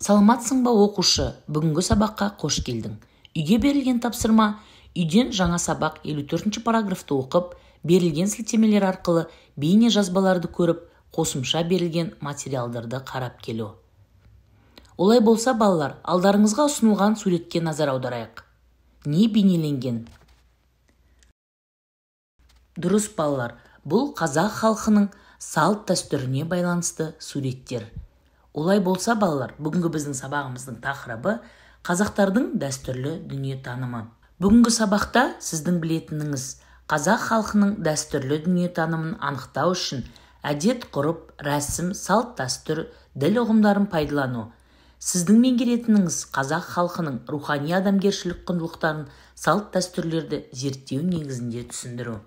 Саламатсың ба оқушы, бүгінгі сабаққа қош келдің. Үйге берілген тапсырма, үйден жаңа сабақ 54-ші параграфты оқып, берілген сілтемелер арқылы бейне жазбаларды көріп, қосымша берілген материалдарды қарап келу. Олай болса, балалар, алдарыңызға ұсынылған суретке назар аударайық. Не бейнеленген? Дұрыс, балалар, бұл қазақ халқының салт дәстүріне байланысты суреттер. Олай болса, балалар, бүгінгі біздің сабағымыздың тақырыбы қазақтардың дәстүрлі дүниетанымы. Бүгінгі сабақта сіздің білетініңіз қазақ халқының дәстүрлі дүниетанымын анықтау үшін әдет ғұрып, рәсім, салт дәстүр, діл ұғымдарын пайдалану. Сіздің меңгеретініңіз қазақ халқының рухани адамгершілік құндылықтарын, салт дәстүрлерді зерттеу негізінде түсіндіру.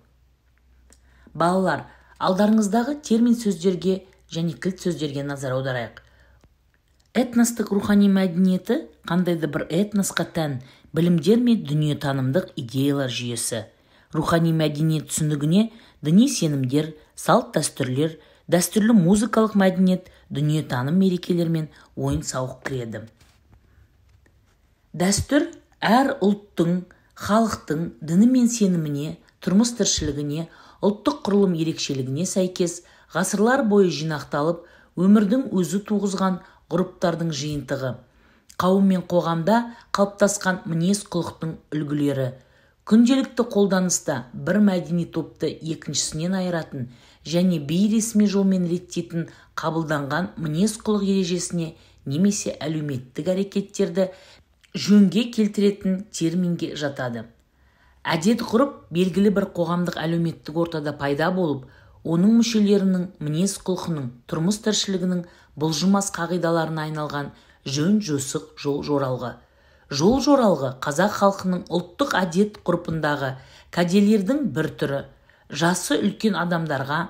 Балалар, алдарыңыздағы термин сөздерге және кілт сөздерге назар аударайық. Этностық рухани мәдениеті қандайды бір этносқа тән білімдер мен дүниетанымдық идеялар жүйесі. Рухани мәдениет түсінігіне діни сенімдер, салт дәстүрлер, дәстүрлі музыкалық мәдениет, дүниетаным мерекелер мен ойын-сауық кіреді. Дәстүр әр ұлттың, халықтың діні мен сеніміне, тұрмыс тіршілігіне, ұлттық құрылым ерекшелігіне сәйкес ғасырлар бойы жинақталып, өмірдің өзі туғызған ғұрыптардың жиынтығы, қауым мен қоғамда қалыптасқан мінез-құлықтың үлгілері, күнделікті қолданыста бір мәдени топты екіншісінен айыратын және бейресми жолмен реттейтін қабылданған мінез-құлық ережесіне немесе әлеуметтік әрекеттерді жөнге келтіретін терминге жатады. Әдет-ғұрып белгілі бір қоғамдық әлеуметтік ортада пайда болып, оның мүшелерінің мінез-құлқының, тұрмыс тіршілігінің бұлжымас қағидаларына айналған жөн-жосық жол-жоралғы. Жол-жоралғы қазақ халқының ұлттық әдет-ғұрпындағы кәделердің бір түрі, жасы үлкен адамдарға,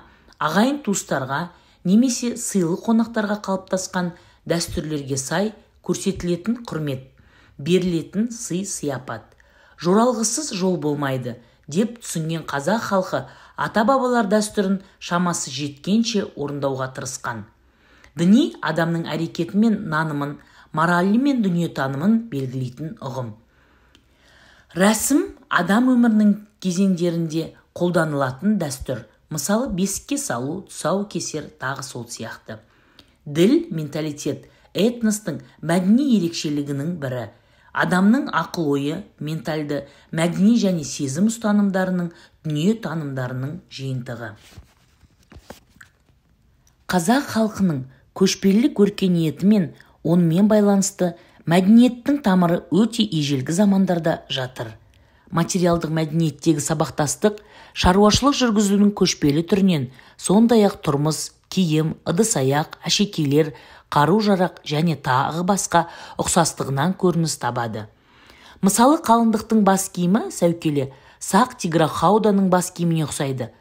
ағайын-туыстарға немесе сыйлы қонақтарға қалыптасқан дәстүрлерге сай көрсетілетін құрмет, берілетін сый-сияпат. Жоралғысыз жол болмайды деп түсінген қазақ халқы ата-бабалар дәстүрін шамасы жеткенше орындауға тырысқан. Діни адамның әрекеті мен нанымын, моралі мен дүниетанымын белгілейтін ұғым. Рәсім адам өмірінің кезеңдерінде қолданылатын дәстүр, мысалы бесікке салу, тұсау кесер, тағы сол сияқты. Діл, менталитет, этностың мәдени ерекшелігінің бірі. Адамның ақыл-ойы, ментальды, мәдени және сезім ұстанымдарының, дүниетанымдарының жиынтығы. Қазақ халқының көшпелілік өркениеті мен онымен байланысты мәдениеттің тамыры өте ежелгі замандарда жатыр. Материалдық мәдениеттегі сабақтастық шаруашылық жүргізудің көшпелі түрінен, сондай-ақ тұрмыс, киім, ыдыс-аяқ, әшекейлер, қару-жарақ және тағы басқа ұқсастығынан көрініс табады. Мысалы, қалыңдықтың бас киімі сәукеле, сақ тиграхауданың бас киіміне ұқсайды.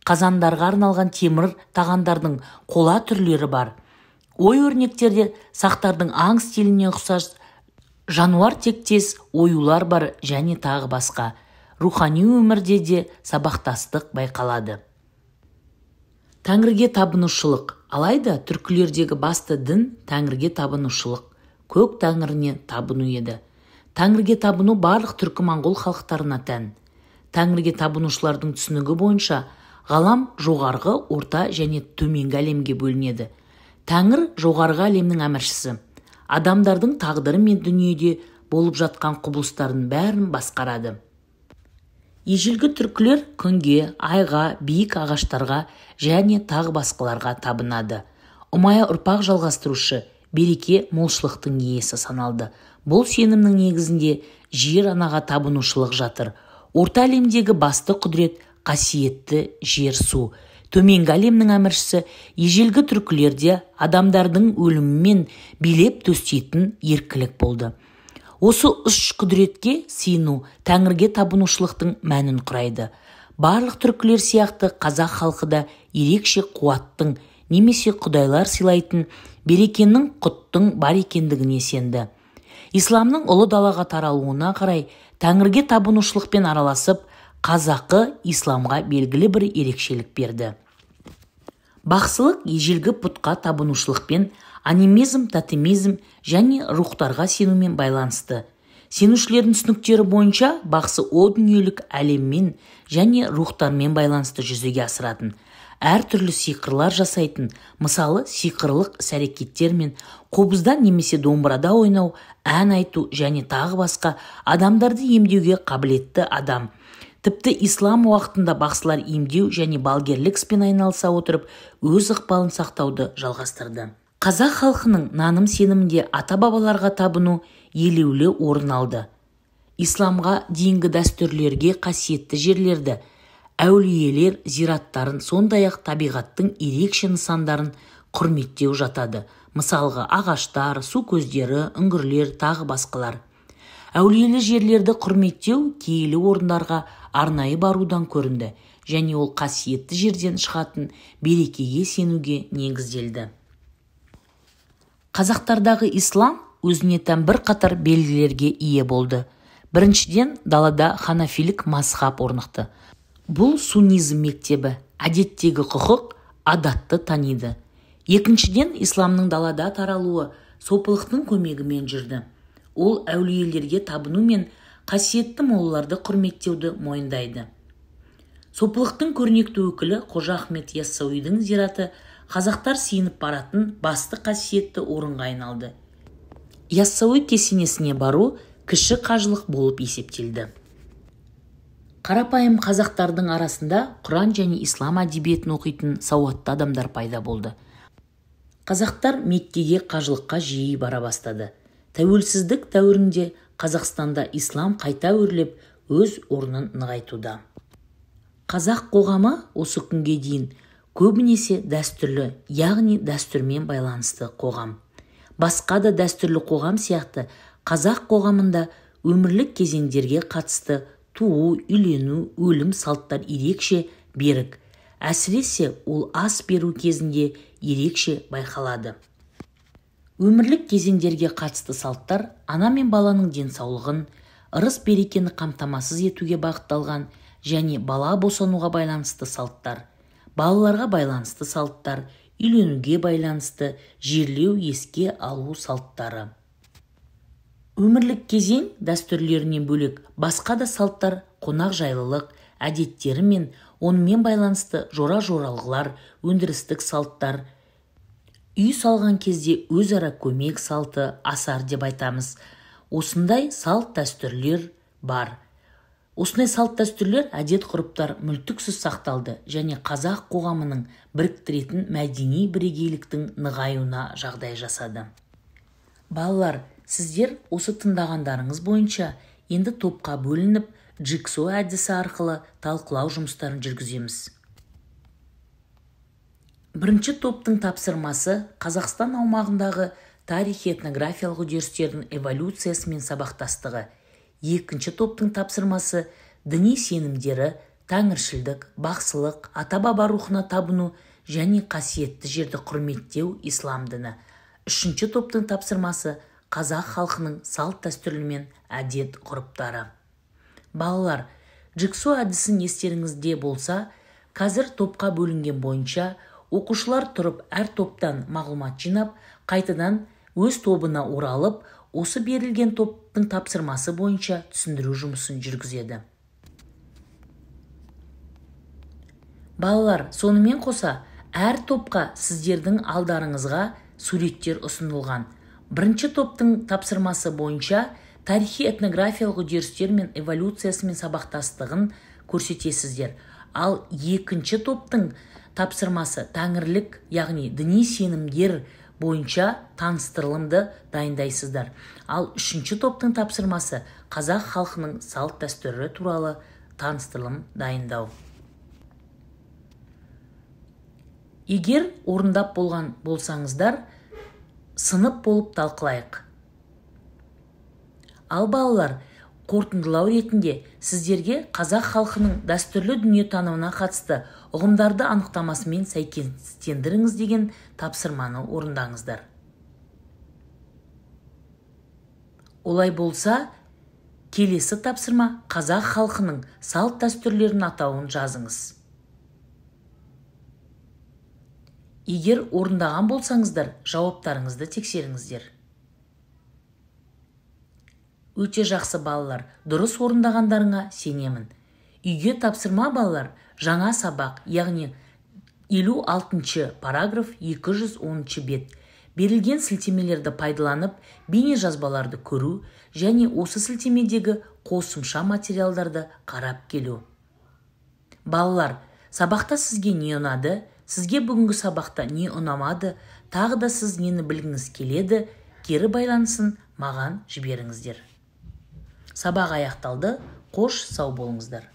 Қазандарға арналған темір тағандардың қола түрлері бар. Ой-өрнектерде сақтардың аң стиліне ұқсас жануар тектес оюлар бар және тағы басқа. Рухани өмірде де сабақтастық байқалады. Тәңірге табынушылық. Алайда түркілердегі басты дін тәңірге табынушылық, көк тәңіріне табыну еді. Тәңірге табыну барлық түркі-моңғол халықтарына тән. Тәңірге табынушылардың түсінігі бойынша ғалам жоғарғы, орта және төменгі әлемге бөлінеді. Тәңір жоғарғы әлемнің әміршісі. Адамдардың тағдыры мен дүниеде болып жатқан құбылыстардың бәрін басқарады. Ежелгі түркілер күнге, айға, биік ағаштарға және тағы басқаларға табынады. Ұмая ұрпақ жалғастырушы, береке молшылықтың иесі саналды. Бұл сенімнің негізінде жер анаға табынушылық жатыр. Орта әлемдегі басты құдірет қасиетті жер-су. Төменгі әлемнің әміршісі ежелгі түркілерде адамдардың өлімімен билеп төстейтін еркілік болды. Осы үш құдіретке сыйыну тәңірге табынушылықтың мәнін құрайды. Барлық түркілер сияқты қазақ халқы да ерекше қуаттың немесе құдайлар сыйлайтын берекенің, құттың бар екендігіне сенді. Исламның ұлы далаға таралуына қарай тәңірге табынушылықпен араласып, қазақы исламға белгілі бір ерекшелік берді. Бақсылық ежелгі пұтқа табынушылықпен анимизм, тотемизм және рухтарға сенумен байланысты. Сенушілердің түсініктері бойынша бақсы о дүниелік әлеммен және рухтармен байланысты жүзеге асыратын, әртүрлі сиқырлар жасайтын, мысалы сиқырлық іс-әрекеттер мен қобызда немесе домбырада ойнау, ән айту және тағы басқа адамдарды емдеуге қабілетті адам. Тіпті ислам уақытында бақсылар емдеу және балгерлік іспен айналыса отырып, өз ықпалын сақтауды жалғастырды. Қазақ халқының наным-сенімінде ата-бабаларға табыну елеулі орын алды. Исламға дейінгі дәстүрлерге қасиетті жерлерді, әулиелер зираттарын, сондай-ақ табиғаттың ерекше нысандарын құрметтеу жатады. Мысалға ағаштар, су көздері, үңгірлер, тағы басқалар. Әулиелі жерлерді құрметтеу киелі орындарға арнайы барудан көрінді, және ол қасиетті жерден шығатын берекеге сенуге негізделді. Қазақтардағы ислам өзіне тән бірқатар белгілерге ие болды. Біріншіден, далада ханафилік мазхаб орнықты. Бұл суннизм мектебі, әдеттегі құқық, адатты таниды. Екіншіден, исламның далада таралуы сопылықтың көмегімен жүрді. Ол әулиелерге табыну мен қасиетті молаларды құрметтеуді мойындайды. Сопылықтың көрнекті өкілі Қожа Ахмет Яссауидің зираты қазақтар сиынып баратын басты қасиетті орынға айналды. Яссауи кесенесіне бару кіші қажылық болып есептелді. Қарапайым қазақтардың арасында Құран және ислам әдебиетін оқитын сауатты адамдар пайда болды. Қазақтар Меккеге қажылыққа жиі бара бастады. Тәуелсіздік дәуірінде Қазақстанда ислам қайта өрлеп, өз орнын нығайтуда. Қазақ қоғамы осы күнге дейін көбінесе дәстүрлі, яғни дәстүрмен байланысты қоғам. Басқа да дәстүрлі қоғам сияқты қазақ қоғамында өмірлік кезеңдерге қатысты туу, үйлену, өлім салттар ерекше берік. Әсіресе ол ас беру кезінде ерекше байқалады. Өмірлік кезеңдерге қатысты салттар ана мен баланың денсаулығын, ырыс-берекені қамтамасыз етуге бағытталған және бала босануға байланысты салттар, балаларға байланысты салттар, үйленуге байланысты жерлеу, еске алу салттары. Өмірлік кезең дәстүрлерінен бөлек басқа да салттар, қонақ жайлылық, әдеттері мен онымен байланысты жора-жоралғылар, өндірістік салттар, үй салған кезде өзара көмек салты, асар деп айтамыз. Осындай салт дәстүрлер бар. Осындай салт дәстүрлер, әдет-ғұрыптар мүлтіксіз сақталды және қазақ қоғамының біріктіретін мәдени бірегейліктің нығаюына жағдай жасады. Балалар, сіздер осы тыңдағандарыңыз бойынша енді топқа бөлініп, джигсо әдісі арқылы талқылау жұмыстарын жүргіземіз. Бірінші топтың тапсырмасы Қазақстан аумағындағы тарихи-этнографиялық үдерістердің эволюциясы мен сабақтастығы. Екінші топтың тапсырмасы діни сенімдері, тәңіршілдік, бақсылық, ата-баба рухына табыну және қасиетті жерді құрметтеу ислам діні. Үшінші топтың тапсырмасы қазақ халқының салт дәстүрлері мен әдет ғұрыптары. Балалар, джигсо әдісін естеріңізде болса, қазір топқа бөлінген бойынша оқушылар тұрып әр топтан мағлұмат жинап, қайтадан өз тобына оралып, осы берілген топтың тапсырмасы бойынша түсіндіру жұмысын жүргізеді. Балалар, сонымен қоса, әр топқа сіздердің алдарыңызға суреттер ұсынылған. Бірінші топтың тапсырмасы бойынша тарихи-этнографиялық үдерістер мен эволюциясы мен сабақтастығын көрсетесіздер. Ал екінші топтың тапсырмасы тәңірлік, яғни діни сенімдер бойынша таныстырылымды дайындайсыздар. Ал үшінші топтың тапсырмасы қазақ халқының салт дәстүрі туралы таныстырылым дайындау. Егер орындап болған болсаңыздар, сынып болып талқылайық. Ал балалар, қорытындылау ретінде сіздерге қазақ халқының дәстүрлі дүниетанымына қатысты ұғымдарды анықтамасымен сәйкестендіріңіз деген тапсырманы орындаңыздар. Олай болса, келесі тапсырма қазақ халқының салт дәстүрлерін атауын жазыңыз. Егер орындаған болсаңыздар, жауаптарыңызды тексеріңіздер. Өте жақсы балалар, дұрыс орындағандарыңа сенемін. Үйге тапсырма балалар, жаңа сабақ, яғни 56-шы параграф 210-шы бет. Берілген сілтемелерді пайдаланып, бейне жазбаларды көру және осы сілтемедегі қосымша материалдарды қарап келу. Балалар, сабақта сізге не ұнады? Сізге бүгінгі сабақта не ұнамады? Тағы да сіз нені білгіңіз келеді? Кері байланысын маған жіберіңіздер. Сабақ аяқталды. Қош сау болыңыздар.